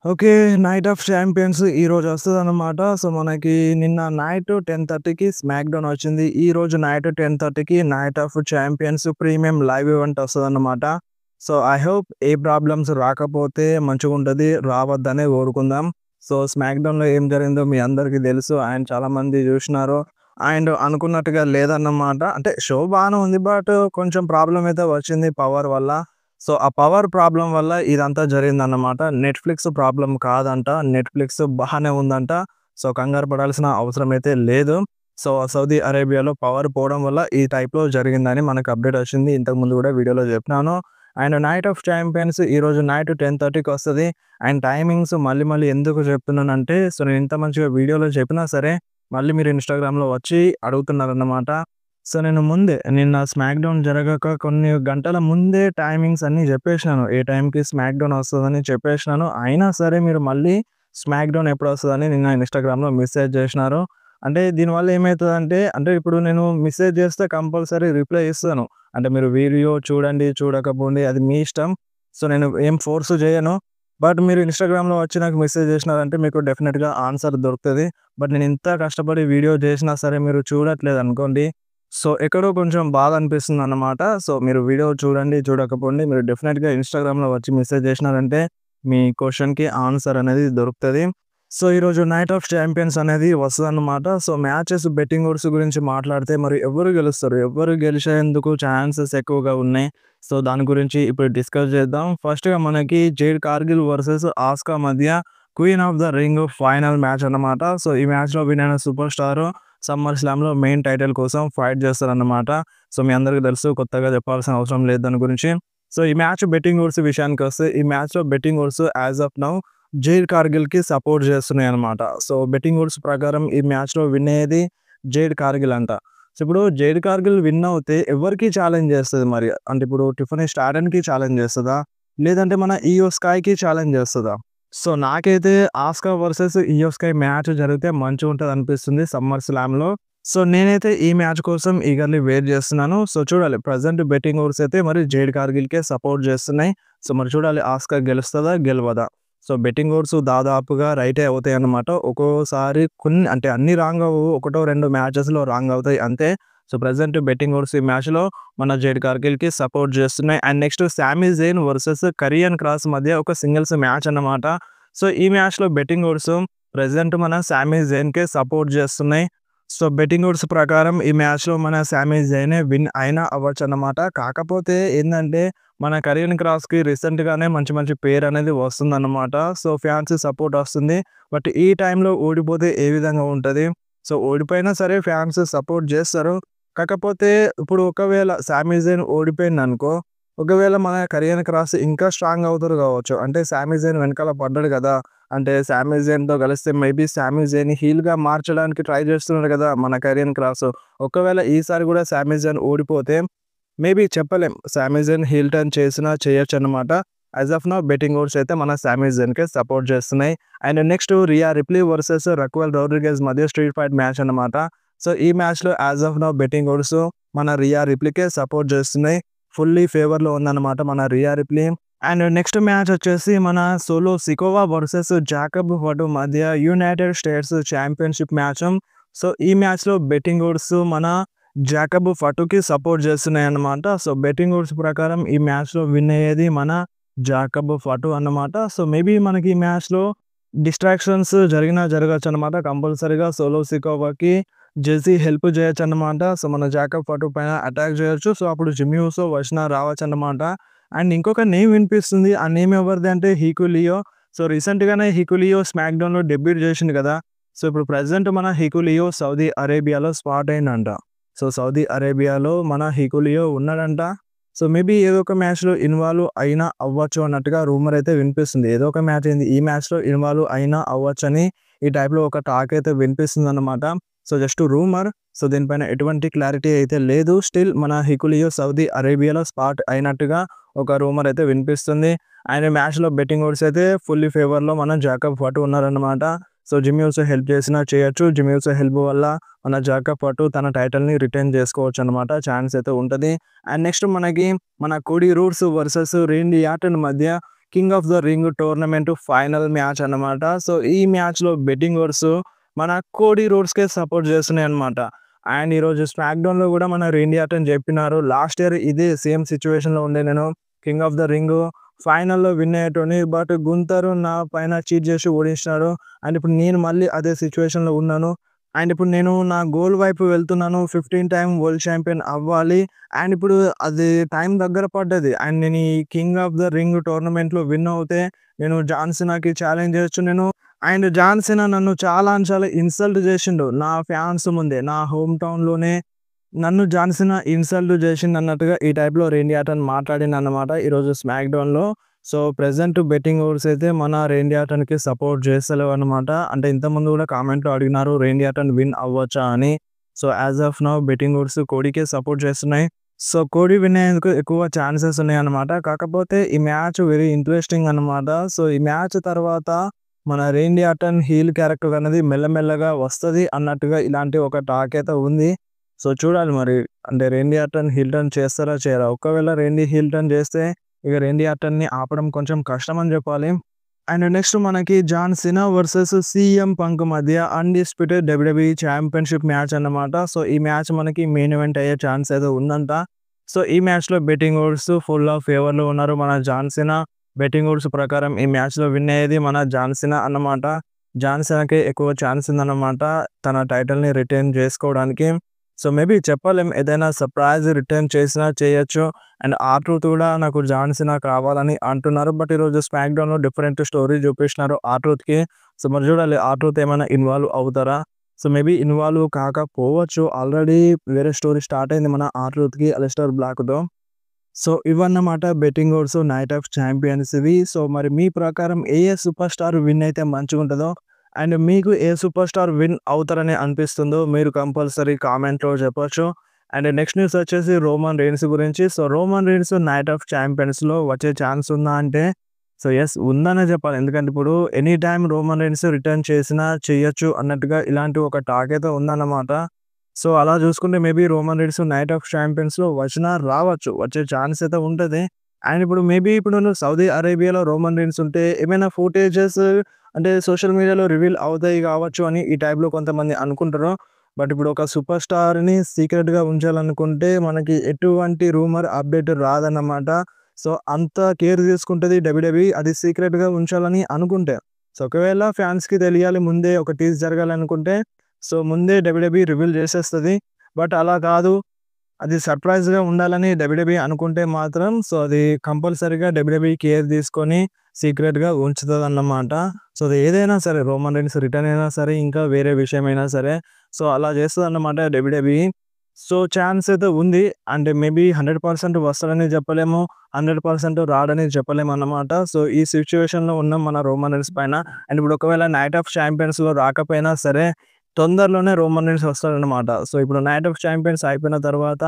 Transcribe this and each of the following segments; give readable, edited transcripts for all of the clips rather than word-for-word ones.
Okay. 'Night of champions' ఈరోజు వస్తదనమాట. So, మనకి నిన్న నైట్ 10:30కి స్మాక్‌డౌన్ వచ్చింది. ఈరోజు నైట్ 10:30కి 'Night of Champions' premium live event వస్తదనమాట. సో, ఐ హోప్ ఏ ప్రాబ్లమ్స్ రాకపోతే మంచిగుంటది. రావద్దనే కోరుకుందాం. సో, స్మాక్‌డౌన్‌లో ఏం జరిగిందో మీ అందరికీ తెలుసు. అండ్ చాలామంది జూషినారు. అండ్ అనుకున్నట్టుగా లేదన్నమాట. అంటే షో బానే ఉంది. బట్ కొంచెం ప్రాబ్లమ్ అయితే వచ్చింది పవర్ వల్ల. సో, ఆ పవర్ ప్రాబ్లమ్ వల్ల ఇదంతా జరిగిందన్నమాట. నెట్‌ఫ్లిక్స్ ప్రాబ్లమ్ కాదంట. నెట్‌ఫ్లిక్స్ బానే ఉందంట. సో, కంగారు పడాల్సిన అవసరం అయితే లేదు. సో, సౌదీ అరేబియాలో పవర్ పోవడం వల్ల ఈ టైప్‌లో జరిగిందని మనకు అప్‌డేట్ వచ్చింది. ఇంతకుముందు గూడా వీడియోలో చెప్పినాను. అండ్ 'నైట్ ఆఫ్ చాంపియన్స్' ఈరోజు నైట్ 10:30కి వస్తది. అండ్ టైమింగ్స్ మళ్ళీ మళ్ళీ ఎందుకు చెప్తున్నానంటే, సో, నేను ఇంత మంచిగా వీడియోలో చెప్పినా సరే, మళ్ళీ మీరు ఇన్‌స్టాగ్రామ్‌లో వచ్చి అడుగుతున్నారన్నమాట. సో, నేను ముందే నిన్న స్మాక్‌డౌన్ జరగక కొన్ని గంటల ముందే టైమింగ్స్ అన్నీ జెప్పేసినాను. ఏ టైంకి స్మాక్‌డౌన్ వస్తదని చెప్పేసినాను. అయినా సరే మీరు మళ్ళీ స్మాక్‌డౌన్ ఎప్పుడొస్తదని నిన్న ఇన్‌స్టాగ్రామ్‌లో మెసేజ్ జేసినారు. అంటే దీనివల్ల ఏమైతదంటే, అంటే ఇప్పుడు నేను మెసేజ్ జేస్తే కంపల్సరీ రిప్లై ఇస్తాను. అంటే మీరు వీడియో చూడండి, చూడకపోండి అది మీ ఇష్టం. సో, నేను ఏం ఫోర్స్ జేయను. బట్ మీరు ఇన్‌స్టాగ్రామ్‌లో వచ్చి నాకు మెసేజ్ జేసినారంటే మీకు డెఫినిట్‌గా ఆన్సర్ దొరుకుతది. బట్ నేను ఇంత కష్టపడి వీడియో జేసినా సరే మీరు చూడట్లేదనుకోండి, సో, ఎక్కడో కొంచెం బాధ అనిపిస్తుందన్నమాట. సో, మీరు వీడియో చూడండి, చూడకపోండి. మీరు డెఫినిట్‌గా ఇన్‌స్టాగ్రామ్‌లో వచ్చి మెసేజ్ చేసినారంటే, మీ క్వెషన్‌కి ఆన్సర్ అనేది దొరుకుతది. సో, ఈరోజు 'నైట్ ఆఫ్ చాంపియన్స్' అనేది వస్తదన్నమాట. సో, మ్యాచెస్ బెట్టింగ్ ఓడ్స్ గురించి మాట్లాడితే మరి ఎవరు గెలుస్తారు? ఎవరు గెలిచేందుకు ఛాన్సెస్ ఎక్కువగా ఉన్నాయి? సో, దాని గురించి ఇప్పుడు డిస్కస్ చేద్దాం. ఫస్ట్‌గా మనకి జేడ్ కార్గిల్ వర్సెస్ ఆస్కా మధ్య 'Queen of the Ring' final match అన్నమాట. సో, ఈ మ్యాచ్‌లో విన్ అయిన సూపర్ స్టార్ సమ్మర్ స్లామ్‌లో మెయిన్ టైటిల్ కోసం ఫైట్ చేస్తారన్నమాట. సో, మీ అందరికి తెలుసు. కొత్తగా చెప్పాల్సిన అవసరం లేదు దాని గురించి. సో, ఈ మ్యాచ్ బెట్టింగ్ ఓడ్స్ విషయానికొస్తే ఈ మ్యాచ్‌లో betting odds as of now Jade కార్గిల్‌కి సపోర్ట్ చేస్తున్నాయన్నమాట. సో, బెట్టింగ్ ఓడ్స్ ప్రకారం ఈ మ్యాచ్‌లో విన్ అయ్యేది జైడ్ కార్గిల్ అంట. సో, ఇప్పుడు జైడ్ కార్గిల్ విన్ అవుతే ఎవరికి ఛాలెంజ్ చేస్తది మరి? అంటే ఇప్పుడు టిఫనీ స్టాడన్‌కి ఛాలెంజ్ చేస్తదా? లేదంటే మన ఇయో స్కైకి ఛాలెంజ్ చేస్తదా? సో, నాకైతే ఆస్కా వర్సెస్ ఇయో స్కై మ్యాచ్ జరిగితే మంచిగుంటదనిపిస్తుంది సమ్మర్ స్లామ్‌లో. సో, నేనైతే ఈ మ్యాచ్ కోసం ఈగర్‌లీ వెయిట్ చేస్తున్నాను. సో, చూడాలి ప్రెజెంట్ బెట్టింగ్ ఓడ్స్ అయితే మరి జేడ్ కార్గిల్‌కే సపోర్ట్ చేస్తున్నాయి. సో, మరి చూడాలి ఆస్కా గెలుస్తదా? గెలవదా? సో, బెట్టింగ్ ఓడ్స్ దాదాపుగా రైటే అవుతాయన్నమాట. ఒక్కోసారి కొన్ని అంటే అన్ని రాంగ్ అవ్వవు. ఒకటో రెండో మ్యాచెస్‌లో రాంగ్ అవుతాయి అంతే. సో, ప్రెజెంట్ బెట్టింగ్ ఓడ్స్ ఈ మ్యాచ్‌లో మన జేడ్ కార్గిల్‌కి సపోర్ట్ చేస్తున్నాయి. అండ్ నెక్స్ట్ సామీ జైన్ వర్సెస్ కరియన్ క్రాస్ మధ్య ఒక సింగిల్స్ మ్యాచ్ అన్నమాట. సో, ఈ మ్యాచ్‌లో బెట్టింగ్ ఓడ్స్ ప్రెజెంట్ మన సామీ జైన్‌కే సపోర్ట్ చేస్తున్నాయి. సో, బెట్టింగ్ ఓడ్స్ ప్రకారం ఈ మ్యాచ్‌లో మన సామీ జైనే విన్ అయినా అవ్వచ్చన్నమాట. కాకపోతే ఏందంటే మన కరియన్ క్రాస్‌కి రీసెంట్‌గానే మంచి మంచి పేరనేది వస్తుందన్నమాట. సో, ఫ్యాన్స్ సపోర్ట్ వస్తుంది. బట్ ఈ టైంలో ఓడిపోతే ఏ విధంగా ఉంటది? సో, ఓడిపోయినా సరే ఫ్యాన్స్ సపోర్ట్ జేస్తారు. కాకపోతే ఇప్పుడు ఒకవేళ సామీ జైన్ ఓడిపోయిందనుకో, ఒకవేళ మన కరియన్ క్రాస్ ఇంకా స్ట్రాంగ్ అవుతారు గావచ్చు. అంటే సామీ జైన్ వెనకాల పడ్డాడు గదా! అంటే సామీ జైన్‌తో కలిస్తే మేబీ సామీ జైన్‌ని హీల్‌గా మార్చడానికి ట్రై చేస్తున్నాడు గదా! మన కరియన్ క్రాస్. ఒకవేళ ఈసారి గూడా సామీ జైన్ ఓడిపోతే మేబీ చెప్పలేం. సామీ జైన్ హీల్ టర్న్ చేసినా చేయొచ్చన్నమాట. As of now betting odds అయితే మన సామీ జైన్‌కే సపోర్ట్ చేస్తున్నాయి. And next Rhea Ripley versus Raquel Rodriguez మధ్య స్ట్రీట్ ఫైట్ మ్యాచ్ అన్నమాట. సో, ఈ మ్యాచ్‌లో as of now betting odds మన రియా రిప్లీకే సపోర్ట్ చేస్తున్నాయి. ఫుల్లీ ఫేవర్‌లో ఉందన్నమాట మన Rhea Ripley. And next match వచ్చేసి మన Solo Sikoa versus Jacob Fatu మధ్య United States championship match. So, ఈ మ్యాచ్‌లో బెట్టింగ్ ఓడ్స్ మన జాకబ్ ఫటుకి సపోర్ట్ చేస్తున్నాయన్నమాట. సో, బెట్టింగ్ ఓడ్స్ ప్రకారం ఈ మ్యాచ్‌లో విన్ అయ్యేది మన జాకబ్ ఫటు అన్నమాట. సో, మేబీ మనకి ఈ మ్యాచ్‌లో డిస్ట్రాక్షన్స్ జరిగినా జరగొచ్చన్నమాట. కంపల్సరీగా సోలో సికోవాకి జెర్సీ హెల్ప్ చేయొచ్చన్నమాట. సో, మన జాకబ్ ఫటు పైన అటాక్ చేయొచ్చు. సో, అప్పుడు జిమ్మీ ఊసో వచ్చినా రావచ్చన్నమాట. అండ్ ఇంకొక నేమ్ వినిపిస్తుంది. ఆ నేమ్ ఎవరిది అంటే హీకు లియో. సో, రీసెంట్‌గానే హీకు లియో స్మాక్‌డౌన్‌లో డెబ్యూట్ చేసిండు కదా! సో, ఇప్పుడు ప్రెజెంట్ మన హీకు లియో సౌదీ అరేబియాలో స్పాట్ అయిండంట. సో, సౌదీ అరేబియాలో మన హీకు లియో ఉన్నాడంట. సో, మేబీ ఏదో ఒక మ్యాచ్‌లో ఇన్వాల్వ్ అయినా అవ్వచ్చు అన్నట్టుగా రూమర్ అయితే వినిపిస్తుంది. ఏదో ఒక మ్యాచ్ ఏంది ఈ మ్యాచ్‌లో ఇన్వాల్వ్ అయినా అవ్వచ్చని ఈ టైప్‌లో ఒక టాక్ అయితే వినిపిస్తుందన్నమాట. So, just rumour. సో, దీనిపైన ఎటువంటి క్లారిటీ అయితే లేదు. స్టిల్ మన హికులియో సౌదీ అరేబియాలో స్పాట్ అయినట్టుగా ఒక రూమర్ అయితే వినిపిస్తుంది. అండ్ మ్యాచ్‌లో బెట్టింగ్ ఓడ్స్ అయితే ఫుల్లీ ఫేవర్‌లో మన జాకబ్ పటు ఉన్నారన్నమాట. సో, జిమ్మీ ఊసో హెల్ప్ చేసినా చేయొచ్చు. జిమ్మీ ఊసో హెల్ప్ వల్ల మన జాకబ్ పటు తన టైటిల్‌ని రిటైన్ చేసుకోవచ్చన్నమాట. ఛాన్స్ అయితే ఉంటది. అండ్ నెక్స్ట్ మనకి మన కోడీ రూడ్స్ వర్సెస్ రేండీ ఆర్టన్ మధ్య king of the ring tournament final match అన్నమాట. సో, ఈ మ్యాచ్‌లో బెట్టింగ్ ఓడ్స్ మన కోడీ రోడ్స్‌కే సపోర్ట్ చేస్తున్నాయన్నమాట. అండ్ ఈరోజు స్మాక్‌డౌన్‌లో గూడా మన రేండీ ఆర్టన్ చెప్పినారు. లాస్ట్ ఇయర్ ఇదే సేమ్ సిట్యుయేషన్‌లో ఉండే నేను. కింగ్ ఆఫ్ ద రింగ్ ఫైనల్‌లో విన్ అయ్యేటోడిని. బట్ గుంతరు నా పైన చీట్ చేసి ఓడించినాడు. అండ్ ఇప్పుడు నేను మళ్ళీ అదే సిట్యుయేషన్‌లో ఉన్నాను. అండ్ ఇప్పుడు నేను నా గోల్ వైపు వెళ్తున్నాను. 15 టైమ్ వరల్డ్ ఛాంపియన్ అవ్వాలి. అండ్ ఇప్పుడు అది టైం దగ్గర పడ్డది. అండ్ నేను ఈ కింగ్ ఆఫ్ ద రింగ్ టోర్నమెంట్‌లో విన్ అవుతే నేను జాన్ సీనాకి ఛాలెంజ్ చేయొచ్చు నేను. అండ్ జాన్ సీనా నన్ను చాలా అంటే చాలా ఇన్సల్ట్ చేసిండు. నా ఫ్యాన్స్ ముందే, నా హోమ్ టౌన్‌లోనే నన్ను జాన్ సీనా ఇన్సల్ట్ చేసిండన్నట్టుగా ఈ టైప్‌లో రేండీ ఆర్టన్ మాట్లాడిండన్నమాట ఈరోజు స్మాక్‌డౌన్‌లో. సో, ప్రెజెంట్ బెట్టింగ్ ఓడ్స్ అయితే మన రేండీ ఆర్టన్‌కి సపోర్ట్ చేస్తలేవన్నమాట. అంటే ఇంతకుముందు కూడా కామెంట్‌లో అడిగినారు రేండీ ఆర్టన్ విన్ అవ్వచ్చా అని. So, as of now betting odds కోడీకే సపోర్ట్ చేస్తున్నాయి. సో, కోడీ విన్ అయ్యేందుకు ఎక్కువ ఛాన్సెస్ ఉన్నాయన్నమాట. కాకపోతే ఈ మ్యాచ్ వెరీ ఇంట్రెస్టింగ్ అన్నమాట. సో, ఈ మ్యాచ్ తర్వాత మన రేండీ ఆర్టన్ హీల్ క్యారెక్టర్ అనేది మెల్లమెల్లగా వస్తది అన్నట్టుగా ఇలాంటి ఒక టాక్ అయితే ఉంది. సో, చూడాలి మరి. అంటే రేండీ ఆర్టన్ హీల్ టర్న్ చేస్తారా? చేయరా? ఒకవేళ రేండీ హీల్ టర్న్ చేస్తే ఇక రేండీ ఆర్టన్‌ని ఆపడం కొంచెం కష్టం అని చెప్పాలి. అండ్ నెక్స్ట్ మనకి John Cena versus CM Punk మధ్య అన్‌డిస్ప్యూటెడ్ డబ్ల్యూడబ్ల్యూఈ ఛాంపియన్‌షిప్ మ్యాచ్ అన్నమాట. సో, ఈ మ్యాచ్ మనకి మెయిన్ ఈవెంట్ అయ్యే ఛాన్స్ అయితే ఉందంట. సో, ఈ మ్యాచ్‌లో బెట్టింగ్ ఓడ్స్ ఫుల్ ఆఫ్ ఫేవర్‌లో ఉన్నారు మన జాన్ సీనా. బెట్టింగ్ ఓడ్స్ ప్రకారం ఈ మ్యాచ్‌లో విన్ అయ్యేది మన జాన్ సీనా అన్నమాట. జాన్ సీనాకే ఎక్కువ ఛాన్స్ ఉందన్నమాట తన టైటిల్‌ని రిటైన్ చేసుకోవడానికి. సో, మేబీ చెప్పలేం. ఏదైనా సర్ప్రైజ్ రిటర్న్ చేసినా చేయొచ్చు. అండ్ ఆర్-ట్రూత్ కూడా నాకు జాన్ సీనా కావాలని అంటున్నారు. బట్ ఈరోజు స్మాక్‌డౌన్‌లో డిఫరెంట్ స్టోరీ చూపించినారు ఆర్-ట్రూత్‌కి. సో, మరి చూడాలి ఆర్-ట్రూత్ ఏమైనా ఇన్వాల్వ్ అవుతారా? సో, మేబీ ఇన్వాల్వ్ కాకపోవచ్చు. ఆల్రెడీ వేరే స్టోరీ స్టార్ట్ అయింది మన ఆర్-ట్రూత్‌కి అలిస్టర్ బ్లాక్‌తో. సో, ఇవన్నమాట బెట్టింగ్ ఓడ్స్ నైట్ ఆఫ్ ఛాంపియన్స్‌వి. సో, మరి మీ ప్రకారం ఏ సూపర్ స్టార్ విన్ అయితే మంచిగుంటదో అండ్ మీకు ఏ సూపర్ స్టార్ విన్ అవుతారని అనిపిస్తుందో మీరు కంపల్సరీ కామెంట్‌లో చెప్పొచ్చు. అండ్ నెక్స్ట్ న్యూస్ వచ్చేసి రోమన్ రీన్స్ గురించి. So, Roman Reigns Night of ఛాంపియన్స్‌లో వచ్చే ఛాన్స్ ఉందా అంటే సో, యెస్ ఉందనే చెప్పాలి. ఎందుకంటే ఇప్పుడు any time Roman Reigns return చేసినా చేయొచ్చు అన్నట్టుగా ఇలాంటి ఒక టాక్ అయితే ఉందన్నమాట. సో, అలా చూసుకుంటే maybe Roman Reigns Night of ఛాంపియన్స్‌లో వచ్చినా రావచ్చు. వచ్చే ఛాన్స్ అయితే ఉంటది. అండ్ ఇప్పుడు మేబీ ఇప్పుడు సౌదీ అరేబియాలో రోమన్ రీన్స్ ఉంటే ఏమైనా ఫుటేజెస్ అంటే సోషల్ మీడియాలో రివీల్ అవుతాయి కావచ్చు అని ఈ టైప్‌లో కొంతమంది అనుకుంటారు. బట్ ఇప్పుడు ఒక సూపర్ స్టార్‌ని సీక్రెట్‌గా ఉంచాలనుకుంటే మనకి ఎటువంటి రూమర్ అప్డేట్ రాదన్నమాట. సో, అంత కేర్ తీసుకుంటది డబ్ల్యూడబ్ల్యూఈ అది సీక్రెట్‌గా ఉంచాలని అనుకుంటే. సో, ఒకవేళ ఫ్యాన్స్‌కి తెలియాలి ముందే ఒక టీజ్ జరగాలనుకుంటే సో, ముందే డబ్ల్యూడబ్ల్యూఈ రివీల్ చేసేస్తది. బట్ అలా కాదు. అది సర్ప్రైజ్‌గా ఉండాలని డబ్ల్యూడబ్ల్యూఈ అనుకుంటే మాత్రం సో, అది కంపల్సరీగా డబ్ల్యూడబ్ల్యూఈ కేర్ తీసుకొని సీక్రెట్‌గా ఉంచుతదన్నమాట. సో, అది ఏదైనా సరే రోమన్ రీన్స్ రిటర్న్ అయినా సరే, ఇంకా వేరే విషయమైనా సరే. సో, అలా చేస్తదన్నమాట డబ్ల్యూడబ్ల్యూఈ. సో, ఛాన్స్ అయితే ఉంది. అంటే మేబీ 100% వస్తాడని చెప్పలేము. 100% రాడని చెప్పలేమన్నమాట. సో, ఈ సిట్యుయేషన్‌లో ఉన్నాం మన రోమన్ రీన్స్ పైన. అండ్ ఇప్పుడు ఒకవేళ నైట్ ఆఫ్ ఛాంపియన్స్‌లో రాకపోయినా సరే తొందరలోనే రోమన్ రీన్స్ వస్తాడనమాట. సో, ఇప్పుడు నైట్ ఆఫ్ ఛాంపియన్స్ అయిపోయిన తర్వాత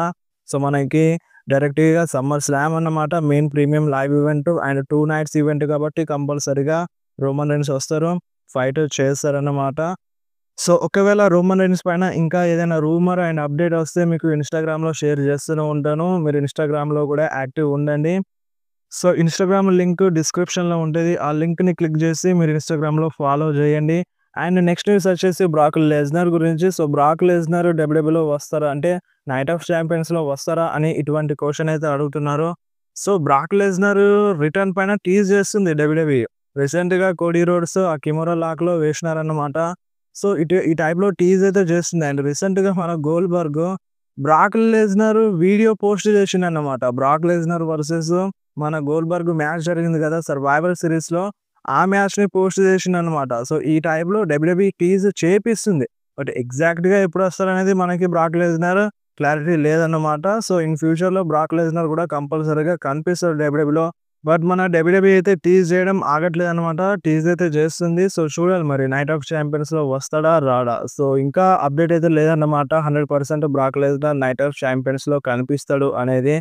సో, మనకి డైరెక్ట్‌గా సమ్మర్ స్లామ్ అన్నమాట. Main premium live event and 2 nights event కాబట్టి కంపల్సరీగా రోమన్ రీన్స్ వస్తారు. ఫైట్ చేస్తారన్నమాట. సో, ఒకవేళ రోమన్ రీన్స్ పైన ఇంకా ఏదైనా రూమర్ అండ్ అప్డేట్ వస్తే మీకు ఇన్‌స్టాగ్రామ్‌లో షేర్ చేస్తూనే ఉంటాను. మీరు ఇన్‌స్టాగ్రామ్‌లో కూడా యాక్టివ్ ఉండండి. సో, ఇన్‌స్టాగ్రామ్ లింక్ డిస్క్రిప్షన్‌లో ఉంటది. ఆ లింక్‌ని క్లిక్ చేసి మీరు ఇన్‌స్టాగ్రామ్‌లో ఫాలో చేయండి. అండ్ నెక్స్ట్ న్యూస్ వచ్చేసి బ్రాక్ లెస్నర్ గురించి. సో, బ్రాక్ లెస్నర్ డబ్ల్యూడబ్ల్యూలో వస్తారా? అంటే నైట్ ఆఫ్ ఛాంపియన్స్‌లో వస్తారా? అని ఇటువంటి క్వెషన్ అయితే అడుగుతున్నారు. సో, బ్రాక్ లెస్నర్ రిటర్న్ పైన టీజ్ చేస్తుంది డబ్ల్యూడబ్ల్యూఈ. రీసెంట్‌గా కోడీ రోడ్స్ ఆ కిమోరా లాక్‌లో వేసినారన్నమాట. సో, ఈ టైప్‌లో టీజ్ అయితే చేస్తుంది. అండ్ రీసెంట్‌గా మన Goldberg Brock Lesnar video post చేసిండన్నమాట. బ్రాక్ లెస్నర్ వర్సెస్ మన గోల్డ్‌బర్గ్ మ్యాచ్ జరిగింది కదా! సర్వైవర్ సీరీస్‌లో ఆ మ్యాచ్‌ని పోస్ట్ చేసిండన్నమాట. సో, ఈ టైప్‌లో డబ్ల్యూడబ్ల్యూఈ టీజ్ చేపిస్తుంది. బట్ ఎగ్జాక్ట్‌గా ఎప్పుడొస్తారనేది మనకి బ్రాక్ లెస్నర్ క్లారిటీ లేదన్నమాట. సో, ఇన్ ఫ్యూచర్‌లో బ్రాక్ లెస్నర్ కూడా కంపల్సరీగా కనిపిస్తాడు డబ్ల్యూడబ్ల్యూలో. బట్ మన డబ్ల్యూడబ్ల్యూఈ అయితే టీజ్ చేయడం ఆగట్లేదన్నమాట. టీజ్ అయితే చేస్తుంది. సో, చూడాలి మరి నైట్ ఆఫ్ ఛాంపియన్స్‌లో వస్తాడా? రాడా? సో, ఇంకా అప్డేట్ అయితే లేదన్నమాట. 100% బ్రాక్ లెస్నర్ నైట్ ఆఫ్ ఛాంపియన్స్‌లో కనిపిస్తాడు అనేది.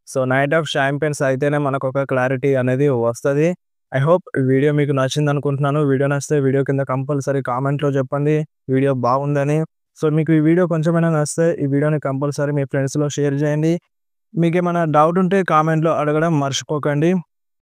సో, నైట్ ఆఫ్ ఛాంపియన్స్ అయితేనే మనకొక క్లారిటీ అనేది వస్తది. ఐ హోప్ ఈ వీడియో మీకు నచ్చిందనుకుంటున్నాను. వీడియో నచ్చితే వీడియో కింద కంపల్సరీ కామెంట్‌లో చెప్పండి. వీడియో బాగుందని. సో, మీకు ఈ వీడియో కొంచెమైనా నచ్చితే ఈ వీడియోని కంపల్సరీ మీ ఫ్రెండ్స్‌లో షేర్ చేయండి. మీకేమైనా డౌట్ ఉంటే కామెంట్‌లో అడగడం మర్చిపోకండి.